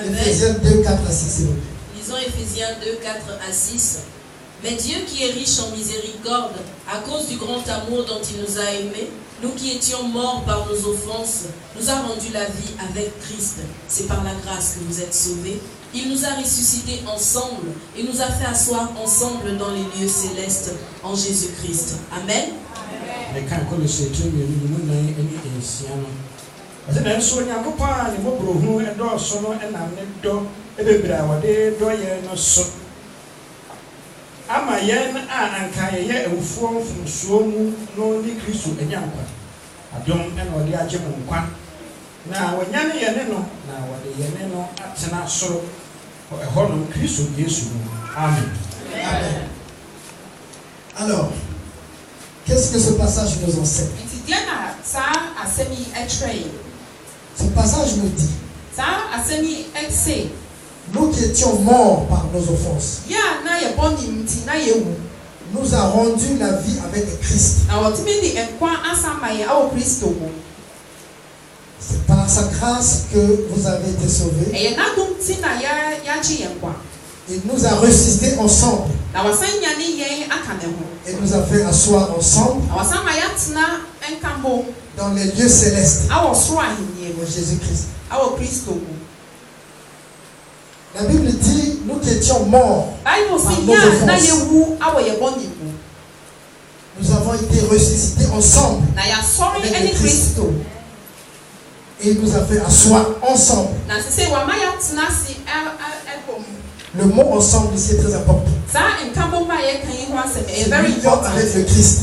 Éphésiens 2, 4 à 6, s'il vous plaît. Lisons Éphésiens 2, 4 à 6. Mais Dieu qui est riche en miséricorde, à cause du grand amour dont il nous a aimés, nous qui étions morts par nos offenses, nous a rendu la vie avec Christ. C'est par la grâce que vous êtes sauvés. Il nous a ressuscités ensemble et nous a fait asseoir ensemble dans les lieux célestes en Jésus-Christ. Amen. Ama yen a anka ye ewufuo mfumsuo mu no ni Kristo enyankwa adom ena ode agye mo nkwa na wanyane yene no na wode yene no atena soro ho no Kristo Yesu. Amen. Amen. Alors, qu'est-ce que ce passage nous enseigne? Ce passage nous dit, nous qui étions morts par nos offenses, nous a rendu la vie avec Christ. C'est par sa grâce que vous avez été sauvés. Il nous a ressuscités ensemble. Et nous a fait asseoir ensemble dans les lieux célestes de Jésus-Christ. La Bible dit, nous qui étions morts par nos offenses, nous avons été ressuscités ensemble avec le Christ. Et il nous a fait asseoir ensemble. Le mot ensemble ici est très important. C'est l'union avec le Christ.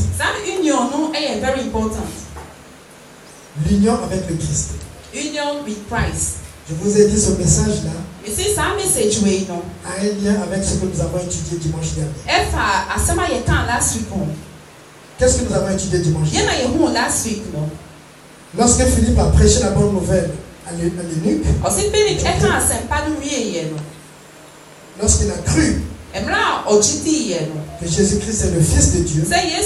L'union avec le Christ. Union with Christ. Je vous ai dit ce message-là a un lien avec ce que nous avons étudié dimanche dernier. Qu'est-ce que nous avons étudié dimanche dernier? Lorsque Philippe a prêché la bonne nouvelle à l'eunuque, lorsqu'il a cru que Jésus-Christ est le Fils de Dieu, et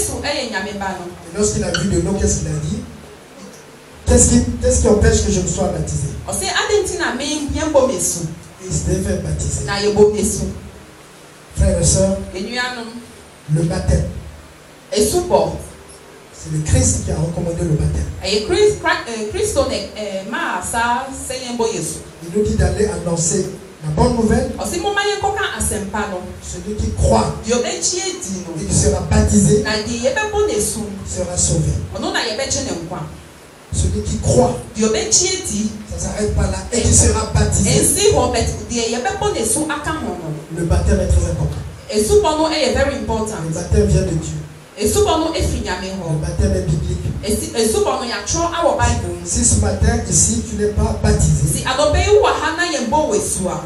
lorsqu'il a vu de l'eau, qu'est-ce qu'il a dit? Qu'est-ce qui empêche que je me sois baptisé? Il se devait baptiser. Frères et sœurs, le baptême, c'est le Christ qui a recommandé le baptême. Il nous dit d'aller annoncer la bonne nouvelle. Celui qui croit et qui sera baptisé sera sauvé. Celui qui croit, ça ne s'arrête pas là, et qui sera baptisé. Le baptême est très important. Le baptême vient de Dieu. Le baptême est biblique. Si ce matin ici tu n'es pas baptisé, tu dois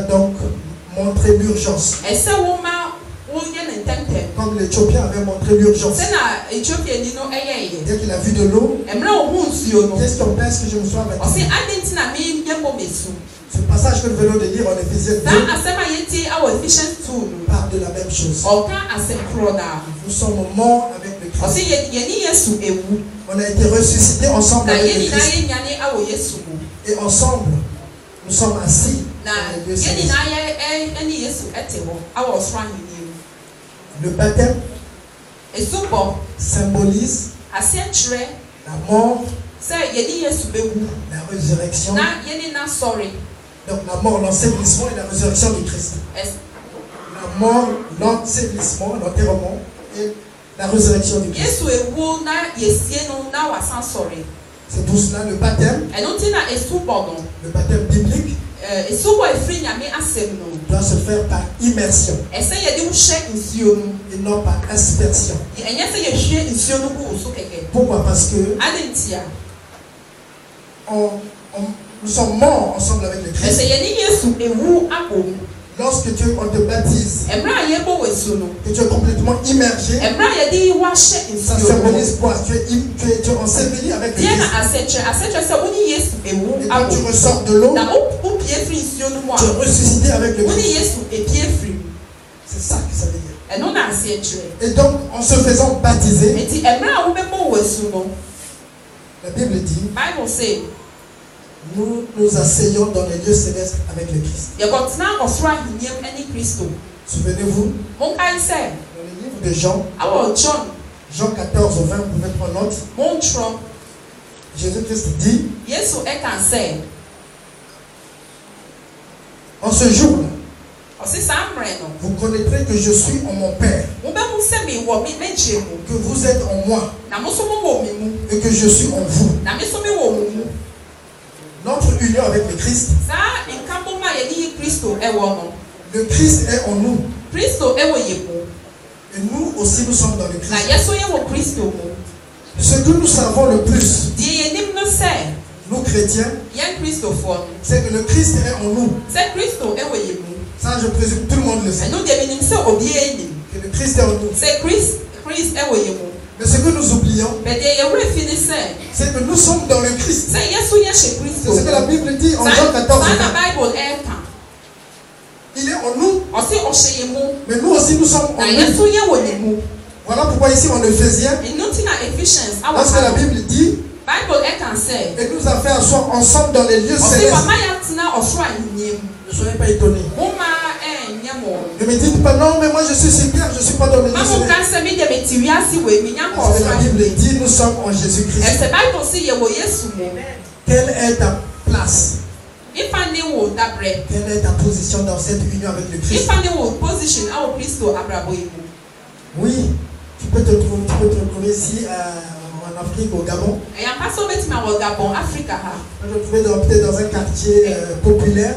donc montrer l'urgence. Comme l'Éthiopien avait montré l'urgence. Dès qu'il a vu de l'eau, qu'est-ce qui empêche que je me sois baptisé? Ce passage que nous venons de lire en Éphésiens 2 parle de la même chose. Nous sommes morts avec le Christ. On a été ressuscités ensemble avec le Christ. Et ensemble, nous sommes assis dans les lieux célestes. Le baptême symbolise la mort, la résurrection. Donc la mort, l'ensevelissement et la résurrection du Christ. La mort, l'ensevelissement, l'enterrement et la résurrection du Christ. C'est pour cela le baptême biblique doit se faire par immersion et non par aspersion. Pourquoi? Parce que nous sommes morts ensemble avec le Christ. Lorsque on te baptise, que tu es complètement immergé, ça symbolise quoi? Tu es enseveli avec le Christ. Et quand tu ressors de l'eau, tu es ressuscité avec le Christ. C'est ça que ça veut dire. Et donc, en se faisant baptiser, la Bible dit, nous nous asseyons dans les lieux célestes avec le Christ. Souvenez-vous, dans le livre de Jean, Jean 14 au 20, vous pouvez prendre note. Jésus-Christ dit, en ce jour-là, vous connaîtrez que je suis en mon Père, que vous êtes en moi et que je suis en vous. Notre union avec le Christ, le Christ est en nous et nous aussi nous sommes dans le Christ. Ce que nous savons le plus, nous chrétiens, c'est que le Christ est en nous. Ça, je présume tout le monde le sait. Que le Christ est en nous. Mais ce que nous oublions, c'est que nous sommes dans le Christ. C'est ce que la Bible dit en Jean 14. Il est en nous. Mais nous aussi nous sommes en lui. Voilà pourquoi ici en Éphésiens, lorsque la Bible dit, et nous a fait asseoir ensemble dans les lieux célestes. Ne soyez pas étonnés. Ne me dites pas non, mais moi je suis super, je ne suis pas dans les lieux célestes. Parce que la Bible dit, nous sommes en Jésus-Christ. Quelle est ta place? Quelle est ta position dans cette union avec le Christ? Oui, tu peux te retrouver ici en Afrique, au Gabon. Je vais te retrouver peut-être dans un quartier populaire.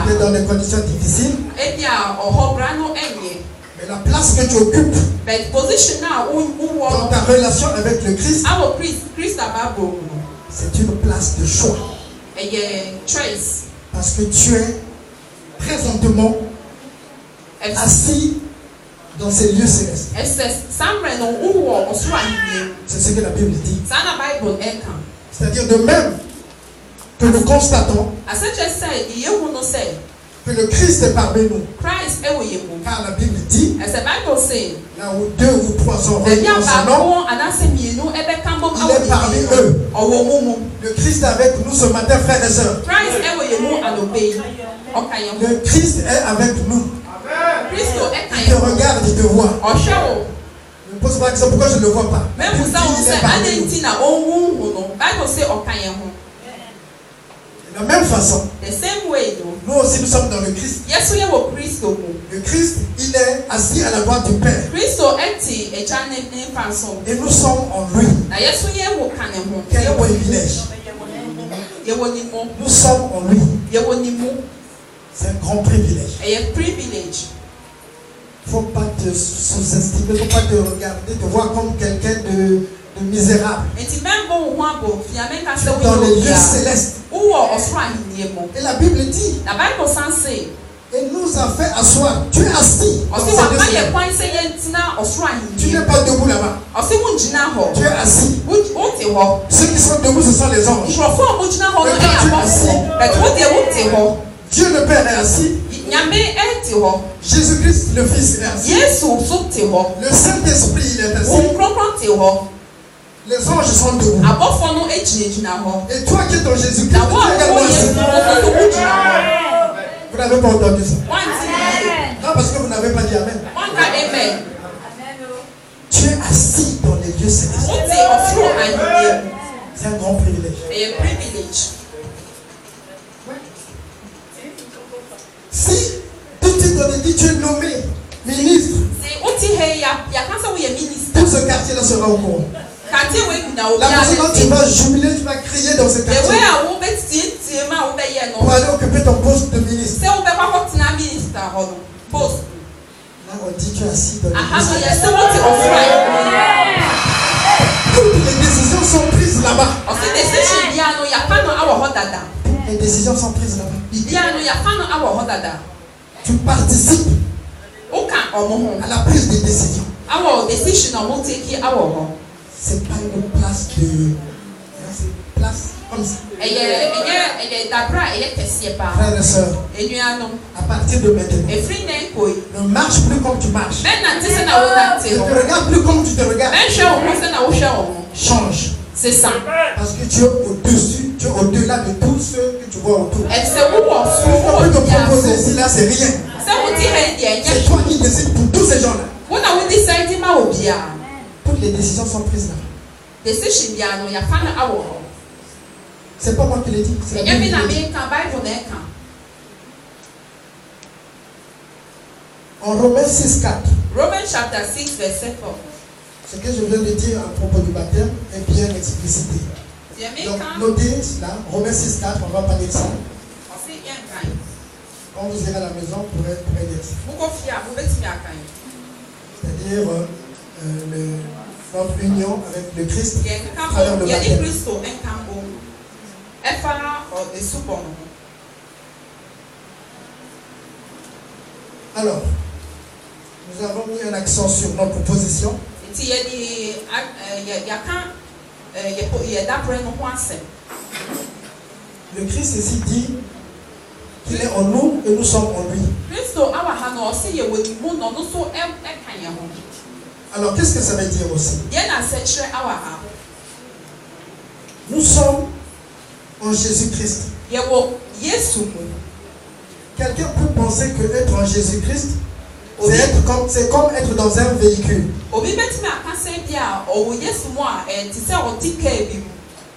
Peut-être dans des conditions difficiles. Mais la place que tu occupes dans ta relation avec le Christ, c'est une place de choix. Parce que tu es présentement assis dans ces lieux célestes. C'est ce que la Bible dit. C'est-à-dire de même que nous constatons que le Christ est parmi nous. Car la Bible dit, là où deux ou trois sont réunis en son nom, il est parmi eux. Le Christ est avec nous ce matin, frères et sœurs. Le Christ est avec nous. Il te regarde, il te voit. Ne me pose pas la question pourquoi je ne le vois pas. Il est parmi nous. De la même façon, nous aussi nous sommes dans le Christ. Le Christ, il est assis à la droite du Père. Et nous sommes en lui. Quel privilège. Nous sommes en lui. C'est un grand privilège. Il ne faut pas te sous-estimer, il ne faut pas te regarder, te voir comme quelqu'un de misérable. Dans les lieux célestes. Et la Bible dit, et nous a fait asseoir. Tu es assis. Tu n'es pas debout là-bas. Tu es assis. Ceux qui sont debout, ce sont les anges. Mais quand tu es assis, Dieu le Père est assis. Jésus-Christ le Fils est assis. Le Saint-Esprit il est assis. Les anges sont debout. Et toi qui es dans Jésus-Christ, tu es également assis. Vous n'avez pas entendu ça? Non, parce que vous n'avez pas dit Amen. Tu es assis dans les lieux célestes. C'est un grand privilège. Si tout de suite on te dit tu es nommé ministre, tout ce quartier-là sera au courant. La façon dont tu vas jubiler, tu vas crier dans ce quartier pour aller occuper ton poste de ministre. Là on dit tu es assis dans le toutes les décisions sont prises là-bas. Les décisions sont prises là-bas. Tu participes à la prise de décision. C'est pas une place de... C'est une place comme ça. Frères et sœurs, à partir de maintenant, ne marche plus comme tu marches. Ne te regarde plus comme tu te regardes. Change. C'est ça. Parce que tu es au-dessus, tu es au-delà de tout ce que tu vois autour. Elle se où ce qu'on peut te proposer ici, là, c'est rien. C'est toi qui décides pour tous ces gens-là. Toutes les décisions sont prises là. C'est pas moi qui l'ai dit. C'est la Bible. En Romains 6:4. Romans chapter 6 verset 4. Ce que je viens de dire à propos du baptême est bien explicité. Donc notez cela, Romains 6:4, on va parler de ça. Quand vous irez à la maison, vous pourrez lire ça. C'est-à-dire notre union avec le Christ à travers le baptême. Alors, nous avons mis un accent sur notre position. Le Christ ici dit qu'il est en nous et nous sommes en lui. Alors qu'est-ce que ça veut dire aussi? Nous sommes en Jésus-Christ. Quelqu'un peut penser que être en Jésus-Christ, c'est comme être dans un véhicule.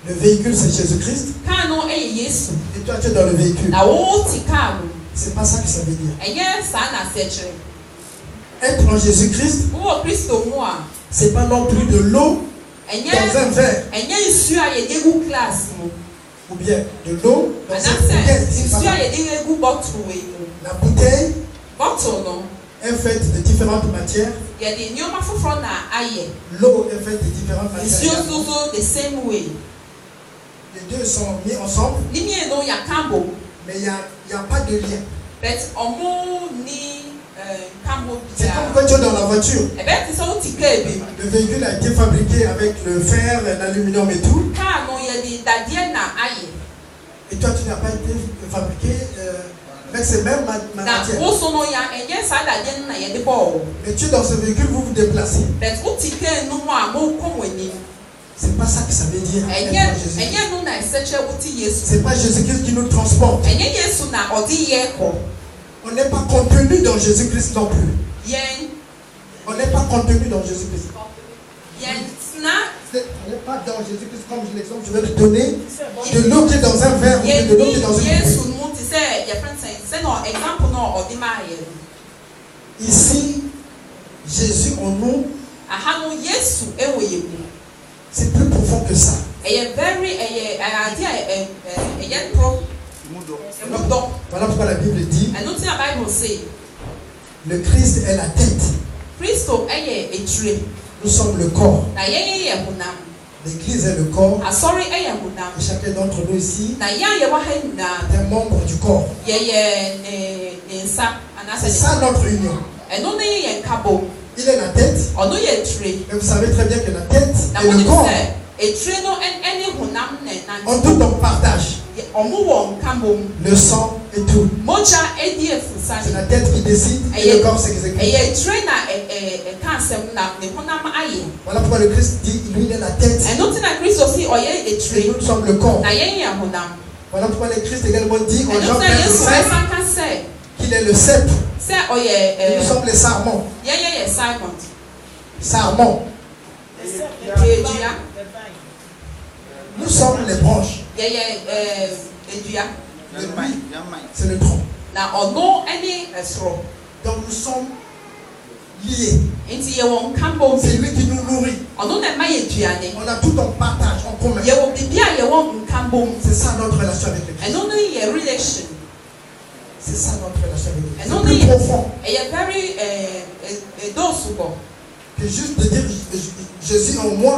Le véhicule, c'est Jésus-Christ. Et toi, tu es dans le véhicule. C'est pas ça que ça veut dire. Être en Jésus-Christ, c'est pas non plus de l'eau dans un verre. Ou bien de l'eau dans une bouteille. La bouteille est faite de différentes matières. L'eau est faite de différentes matières. Les deux sont mis ensemble. Mais il n'y a pas de lien. C'est comme quand tu es dans la voiture. Le véhicule a été fabriqué avec le fer, l'aluminium et tout. Et toi, tu n'as pas été fabriqué avec ces mêmes matières. Mais tu es dans ce véhicule, vous vous déplacez. C'est pas ça que ça veut dire. C'est pas Jésus-Christ qui nous transporte. On n'est pas contenu dans Jésus-Christ non plus. On n'est pas contenu dans Jésus-Christ. On n'est pas dans Jésus-Christ comme l'exemple je vais te donner. De l'eau qui est dans un verre ou de l'eau qui est dans une bouteille. Ici, Jésus en nous, c'est plus profond que ça. Voilà pourquoi la Bible dit le Christ est la tête. Nous sommes le corps. L'Église est le corps. Et chacun d'entre nous ici est un membre du corps. C'est ça notre union. Il est la tête. Mais vous savez très bien que la tête et le corps ont tout en partage. Le sang et tout. C'est la tête qui décide et le corps s'exécute. Voilà pourquoi le Christ dit lui il est la tête. Et nous sommes le corps. Voilà pourquoi le Christ également dit en Jean 15 qu'il est le cèpe. Et nous sommes les sarments. Sarments. Nous sommes les branches. Le buis, c'est le tronc. Donc nous sommes liés. C'est lui qui nous nourrit. On a tout en partage, en commun. C'est ça notre relation avec le Christ. C'est ça notre relation avec le Christ. C'est plus profond. Que juste de dire Jésus en moi.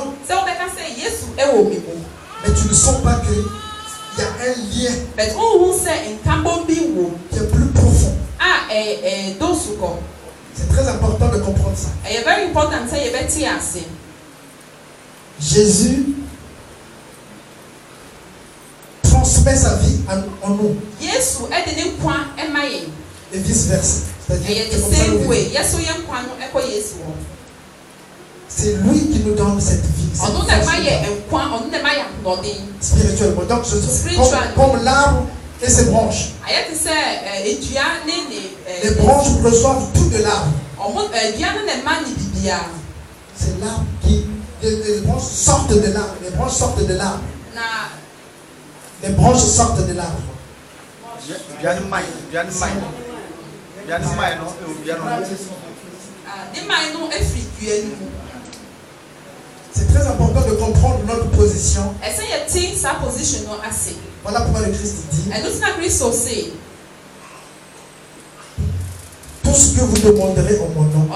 Mais tu ne sens pas qu'il y a un lien qui est plus profond. C'est très important de comprendre ça. Jésus transmet sa vie en nous. Et vice-versa. C'est lui qui nous donne cette vie. spirituellement. Donc, comme l'arbre et ses branches. Les branches reçoivent tout de l'arbre. C'est l'arbre qui... Les branches sortent de l'arbre. Les branches sortent de l'arbre. Les branches sortent de l'arbre. C'est très important de comprendre notre position. Voilà pourquoi le Christ dit: tout ce que vous demanderez en mon nom,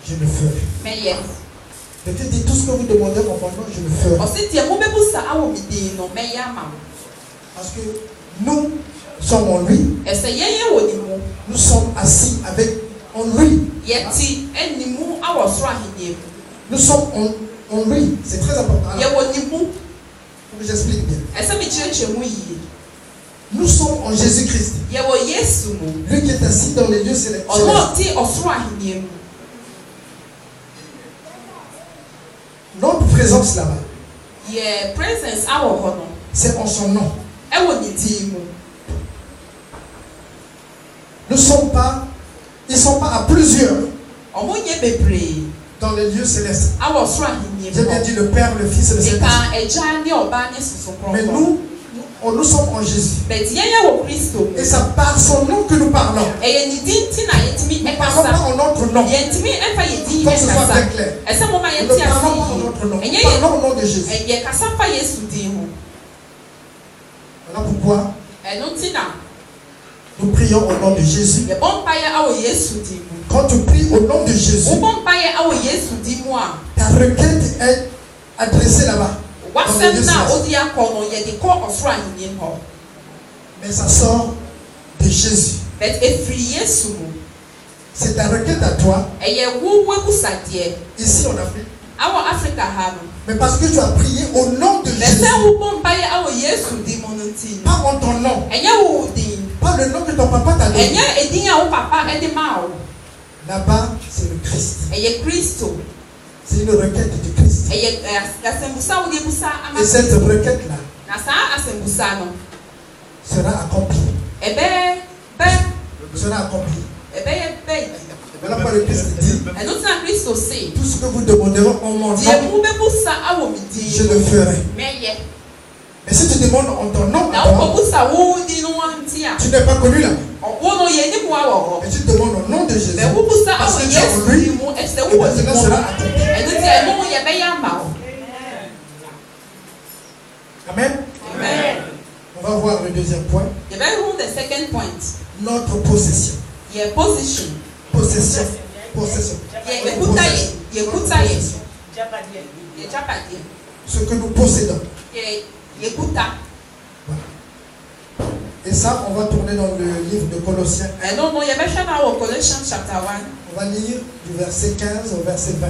je le ferai. Le Christ dit: tout ce que vous demanderez en mon nom, je le ferai. Parce que nous sommes en lui. Nous sommes assis en lui. Nous sommes en lui. C'est très important. Alors, faut que j'explique bien. Nous sommes en Jésus-Christ. Lui qui est assis dans les lieux célestes. Notre présence là-bas, c'est en son nom. Ils ne sont pas à plusieurs dans les lieux célestes. J'ai bien dit le Père, le Fils et le Saint-Esprit. Mais nous sommes en Jésus. Et c'est par son nom que nous parlons. Nous ne parlons pas en notre nom. Il faut que ce soit très clair. Nous ne parlons pas en notre nom. Nous parlons au nom de Jésus. Voilà pourquoi nous prions au nom de Jésus. Quand tu pries au nom de Jésus, ta requête est adressée là-bas. Mais ça sort de Jésus. C'est ta requête à toi. Ici en Afrique. Mais parce que tu as prié au nom de Jésus. Pas en ton nom. Pas le nom que ton papa t'a donné. Là-bas, c'est le Christ. C'est une requête du Christ. Et cette requête-là sera accomplie. Sera accomplie. Voilà pourquoi le Christ dit: tout ce que vous demanderez en mon nom, je le ferai. Mais si tu demandes en ton nom, tu n'es pas connu là. Mais tu demandes au nom de Jésus. Parce que tu es en lui, et cela sera accompli. Amen. On va voir le deuxième point. Notre possession. Possession. Ce que nous possédons. Voilà. Et ça, on va tourner dans le livre de Colossiens 1. On va lire du verset 15 au verset 20.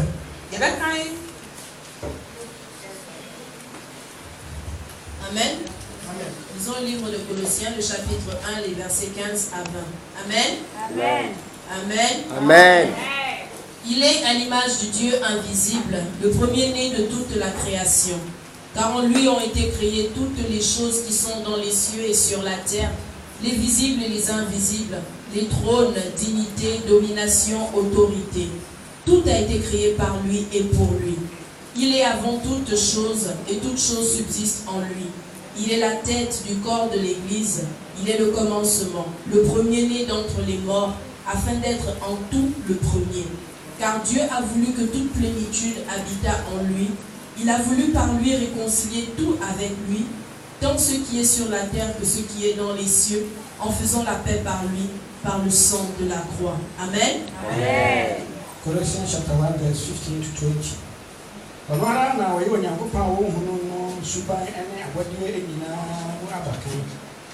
Amen. Lisons le livre de Colossiens, le chapitre 1, les versets 15 à 20. Amen. Amen. Il est à l'image du Dieu invisible, le premier-né de toute la création. Car en lui ont été créées toutes les choses qui sont dans les cieux et sur la terre, les visibles et les invisibles, les trônes, dignités, dominations, autorités. Tout a été créé par lui et pour lui. Il est avant toutes choses et toutes choses subsistent en lui. Il est la tête du corps de l'Église. Il est le commencement, le premier-né d'entre les morts, afin d'être en tout le premier. Car Dieu a voulu que toute plénitude habitât en lui. Il a voulu par lui réconcilier tout avec lui, tant ce qui est sur la terre que ce qui est dans les cieux, en faisant la paix par lui, par le sang de la croix. Amen. Colossians chapter 1 verse 15 to 20. Bamara na wayi onyankopɔn a wɔhu no suban ne abɔdeɛ nyinaa abaka.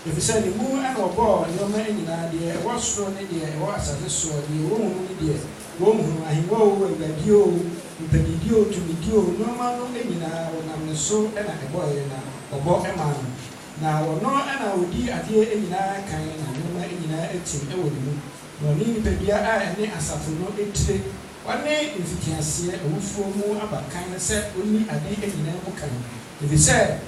Efisɛ ne mu na ɔbɔɔ nneɛma nyinaa deɛ ɛwɔ soro ne deɛ ɛwɔ asase so deɛ wɔn hu ne deɛ wɔn hu ahengua o awurade o mpanidi o tumidi o nneɛma no nyinaa wɔnam ne so na ɛbɔɔɛ na ɔbɔ ma no na wɔno na odi adeɛ nyinaa kan na nneɛma nyinaa etim wɔ ne mu na ɔne nipadua a ɛne asafo no etire One infitiasia, a woofo about kindness, only a day in the kind. If he said,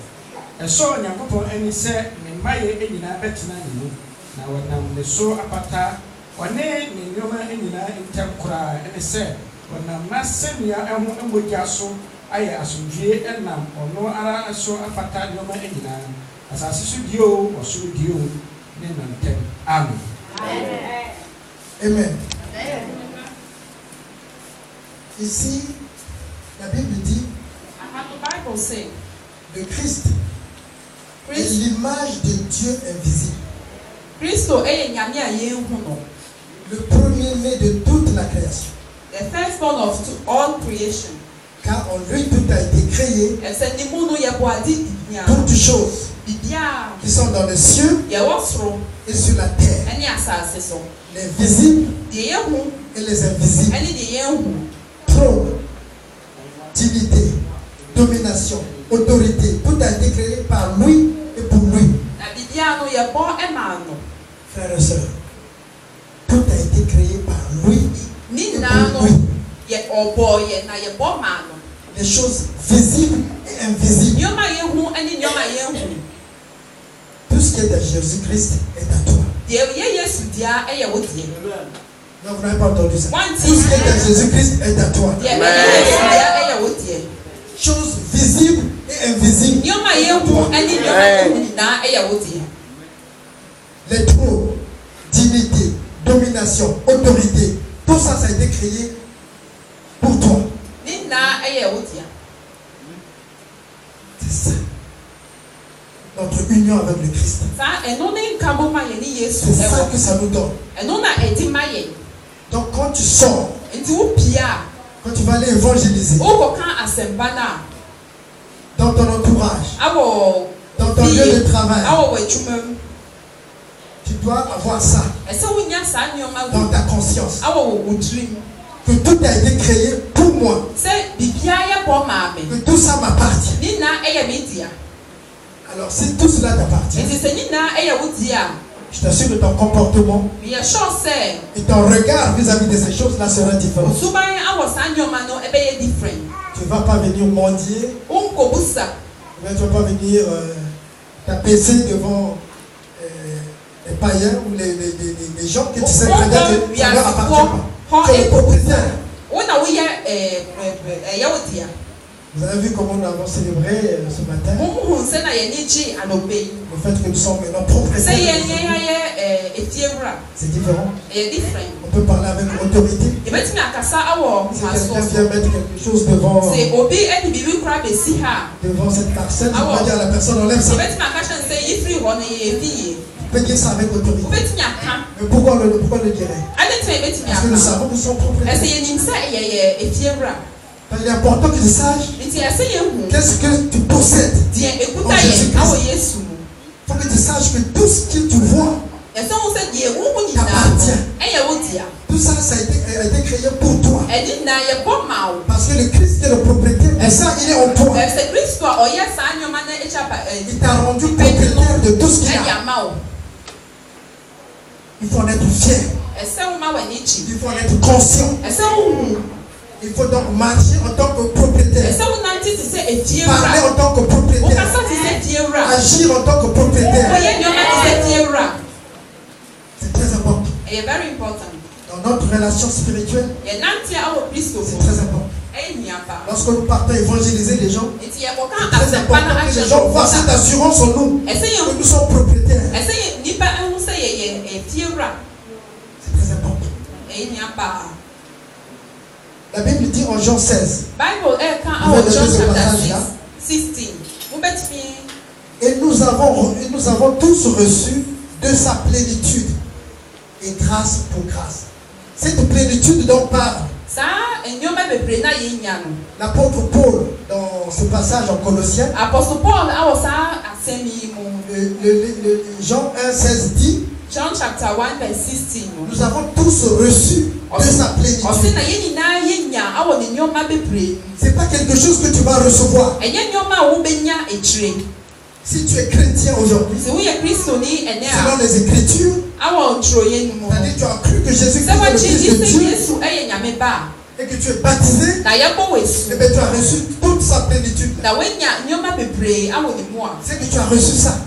a saw in your and he said, my in better than you. Now, when the so apata, one name in your man in Temkura, and he said, when I'm not sending you and with Yasso, I assume J and Nam or no other so apata, no man in as I should you or should you, name and tell. Amen. Amen. Ici, la Bible dit le Christ est l'image de Dieu invisible. Le premier-né de toute la création. The firstborn of all creation. Car en lui tout a été créé. Toutes choses qui sont dans les cieux et sur la terre. Les visibles et les invisibles. Trône, dignité, domination, autorité, tout a été créé par lui et pour lui. Frères et sœurs, tout a été créé par lui et pour lui. Les choses visibles et invisibles. Tout ce qui est à Jésus-Christ est à toi. Non, vous n'avez pas entendu ça. Tout ce qui est à Jésus-Christ est à toi. Choses visibles et invisibles. Les trônes, dignité, domination, autorité, tout ça, ça a été créé pour toi. C'est ça. Notre union avec le Christ. C'est ça que ça nous donne. Donc quand tu sors, quand tu vas aller évangéliser, dans ton entourage, dans ton lieu de travail, tu dois avoir ça dans ta conscience. Que tout a été créé pour moi. Que tout ça m'appartient. Alors si tout cela t'appartient, je t'assure que ton comportement et ton regard vis-à-vis de ces choses-là sera différent. Tu ne vas pas venir mendier. Tu ne vas pas venir t'apaiser devant les païens ou les gens que tu sais très bien que ça ne leur appartient pas. Tu es le propriétaire. Vous avez vu comment nous avons célébré ce matin le fait que nous sommes maintenant propriétaires. C'est différent. On peut parler avec autorité. Si quelqu'un vient mettre quelque chose devant cette parcelle, tu vas dire à la personne enlève ça. On peut dire ça avec autorité. Mais pourquoi le dirait? Parce que nous savons que nous sommes propriétaires. Il est important que tu saches qu'est-ce que tu possèdes en Jésus-Christ. Il faut que tu saches que tout ce que tu vois t'appartient. Tout ça, ça a été créé pour toi. Parce que le Christ est le propriétaire. Et ça, il est en toi. Il t'a rendu propriétaire de tout ce qu'il a. Il faut en être fier. Il faut en être conscient. Il faut donc marcher en tant que propriétaire. Parler en tant que propriétaire. Agir en tant que propriétaire. C'est très important. Dans notre relation spirituelle, c'est très important. Lorsque nous partons évangéliser les gens, c'est très important que les gens voient cette assurance en nous, que nous sommes propriétaires. C'est très important. La Bible dit en Jean 16. Et nous avons tous reçu de sa plénitude et grâce pour grâce. Cette plénitude dont parle l'apôtre Paul dans ce passage en Colossiens, Jean 1,16 dit, John chapter 1 verse 16. Nous avons tous reçu de sa plénitude. C'est pas quelque chose que tu vas recevoir. Si tu es chrétien aujourd'hui, selon les Écritures, c'est-à-dire tu as cru que Jésus-Christ est le Fils de Dieu, et et que tu es baptisé, et bien tu as reçu toute sa plénitude. C'est que tu as reçu ça.